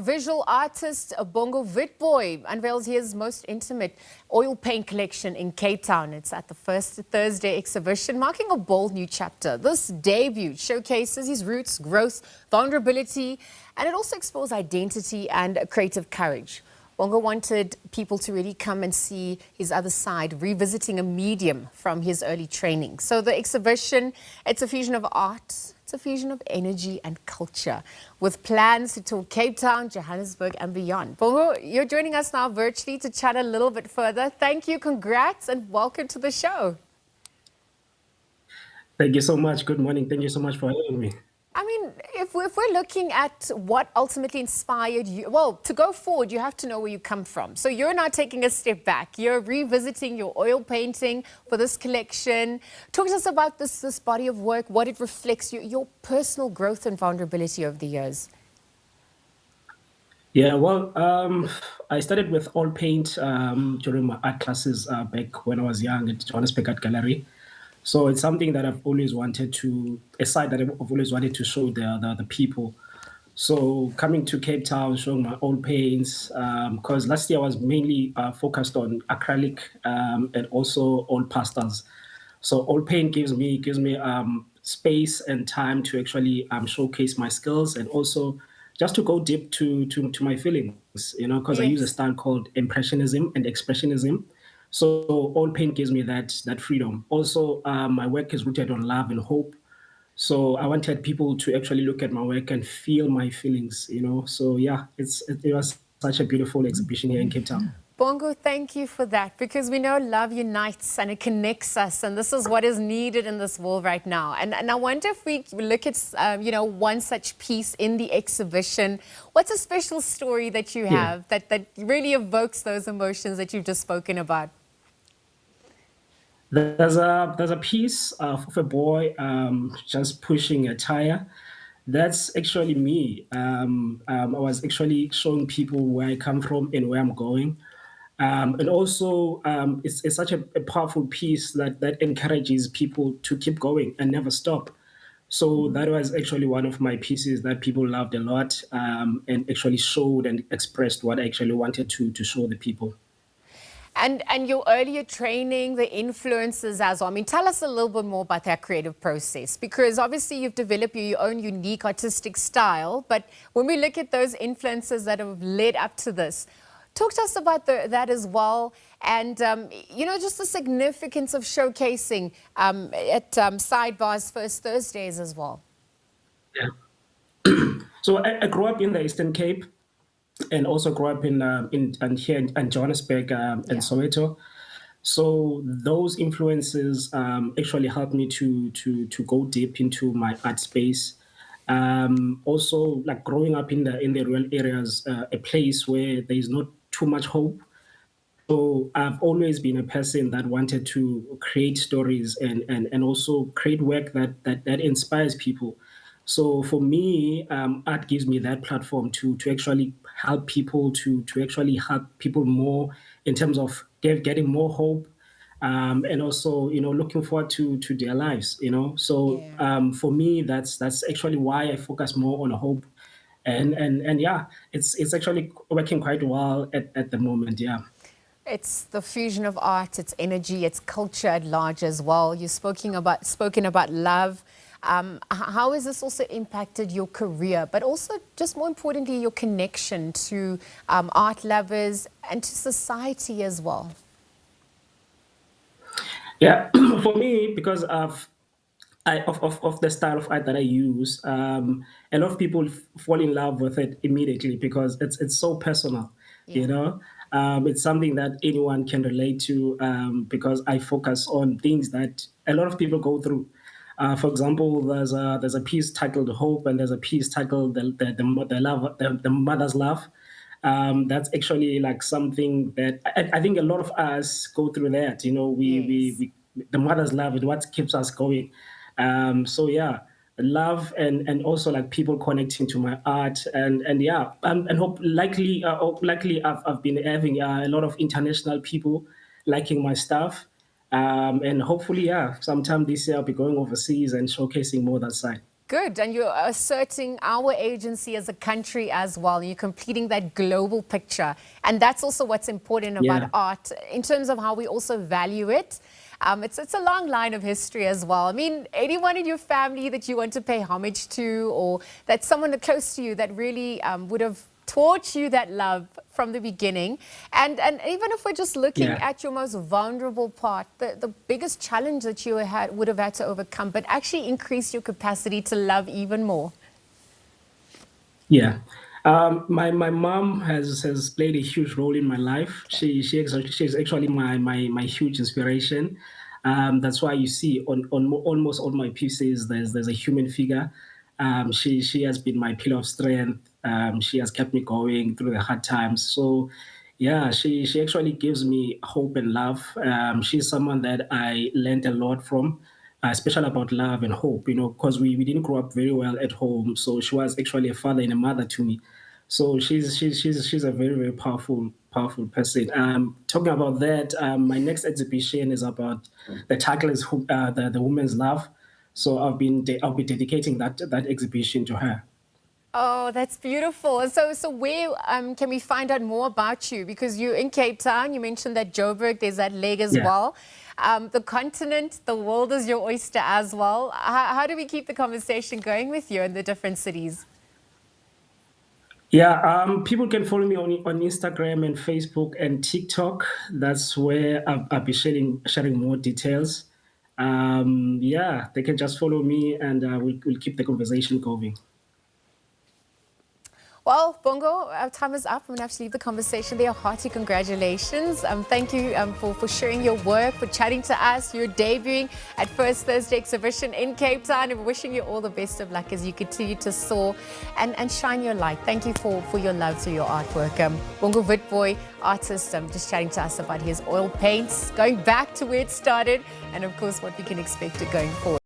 Visual artist Bongo Witbooi unveils his most intimate oil paint collection in Cape Town. It's at the first Thursday exhibition, marking a bold new chapter. This debut showcases his roots, growth, vulnerability, and it also explores identity and creative courage. Bongo wanted people to really come and see his other side, revisiting a medium from his early training. So the exhibition, it's a fusion of art, it's a fusion of energy and culture, with plans to tour Cape Town, Johannesburg and beyond. Bongo, you're joining us now virtually to chat a little bit further. Thank you, congrats and welcome to the show. Thank you so much. Good morning. Thank you so much for having me. I mean, if we're looking at what ultimately inspired you, well, to go forward, you have to know where you come from. So you're now taking a step back. You're revisiting your oil painting for this collection. Talk to us about this body of work, what it reflects, your personal growth and vulnerability over the years. Yeah, well, I started with oil paint during my art classes back when I was young at Johannesburg Art Gallery. So it's something that I've always wanted to, a side that I've always wanted to show the people. So coming to Cape Town, showing my old paints, because last year I was mainly focused on acrylic and also oil pastels. So oil paint gives me space and time to actually showcase my skills and also just to go deep to my feelings, because I use a Yes. style called impressionism and expressionism. So oil paint gives me that freedom. Also, my work is rooted on love and hope. So I wanted people to actually look at my work and feel my feelings. So yeah, it was such a beautiful exhibition here in Cape Town. Bongo, thank you for that, because we know love unites and it connects us, and this is what is needed in this world right now. And I wonder if we look at, one such piece in the exhibition. What's a special story that you have that really evokes those emotions that you've just spoken about? There's a piece of a boy just pushing a tire. That's actually me. I was actually showing people where I come from and where I'm going. And also, it's such a powerful piece that encourages people to keep going and never stop. So that was actually one of my pieces that people loved a lot, and actually showed and expressed what I actually wanted to show the people. And your earlier training, the influences as well. I mean, tell us a little bit more about that creative process, because obviously you've developed your own unique artistic style. But when we look at those influences that have led up to this, talk to us about that as well. And, just the significance of showcasing at Sidebar's First Thursdays as well. Yeah. So I grew up in the Eastern Cape and also grew up in here in Johannesburg and Yeah. Soweto. So those influences actually helped me to go deep into my art space. Also, like growing up in the rural areas, a place where there is not too much hope. So I've always been a person that wanted to create stories and also create work that inspires people. So for me, art gives me that platform to actually help people to actually help people more in terms of getting more hope, and also looking forward to their lives. So Yeah. for me, that's actually why I focus more on hope, and yeah, it's actually working quite well at the moment. Yeah. It's the fusion of art, it's energy, it's culture at large as well. You've spoken about love. How has this also impacted your career, but also, just more importantly, your connection to art lovers and to society as well? Yeah, for me, because of the style of art that I use, a lot of people fall in love with it immediately because it's so personal, you Yeah. know. It's something that anyone can relate to, because I focus on things that a lot of people go through. For example, there's a piece titled "Hope" and there's a piece titled "The Love," the mother's love. That's actually like something that I think a lot of us go through that. Yes. We the mother's love is what keeps us going. So yeah, love and also like people connecting to my art and yeah, and likely I've been having a lot of international people liking my stuff. And hopefully, yeah, sometime this year I'll be going overseas and showcasing more that side. good. And you're asserting our agency as a country as well. You're completing that global picture. And that's also what's important about art in terms of how we also value it. It's a long line of history as well. I mean, anyone in your family that you want to pay homage to, or that's someone close to you that really would have taught you that love from the beginning. And even if we're just looking at your most vulnerable part, the biggest challenge that you would have had to overcome, but actually increase your capacity to love even more. Yeah. My mom has played a huge role in my life. She's actually my huge inspiration. That's why you see on almost all my pieces there's a human figure. She has been my pillar of strength. She has kept me going through the hard times. So yeah, she actually gives me hope and love. She's someone that I learned a lot from, especially about love and hope, because we didn't grow up very well at home. So she was actually a father and a mother to me. So she's a very, very powerful person. Talking about that, my next exhibition is about the title is the woman's love. So I'll be dedicating that exhibition to her. Oh, that's beautiful. So where can we find out more about you? Because you're in Cape Town. You mentioned that Joburg, there's that leg as well. The continent, the world is your oyster as well. How do we keep the conversation going with you in the different cities? Yeah, people can follow me on Instagram and Facebook and TikTok. That's where I'll be sharing more details. Yeah, they can just follow me, and we'll keep the conversation going. Well, Bongo, our time is up. I'm going to have to leave the conversation there. Hearty congratulations. Thank you for sharing your work, for chatting to us. You're debuting at First Thursday Exhibition in Cape Town, and we're wishing you all the best of luck as you continue to soar and shine your light. Thank you for your love to your artwork. Bongo Witbooi, artist, just chatting to us about his oil paints, going back to where it started, and of course what we can expect going forward.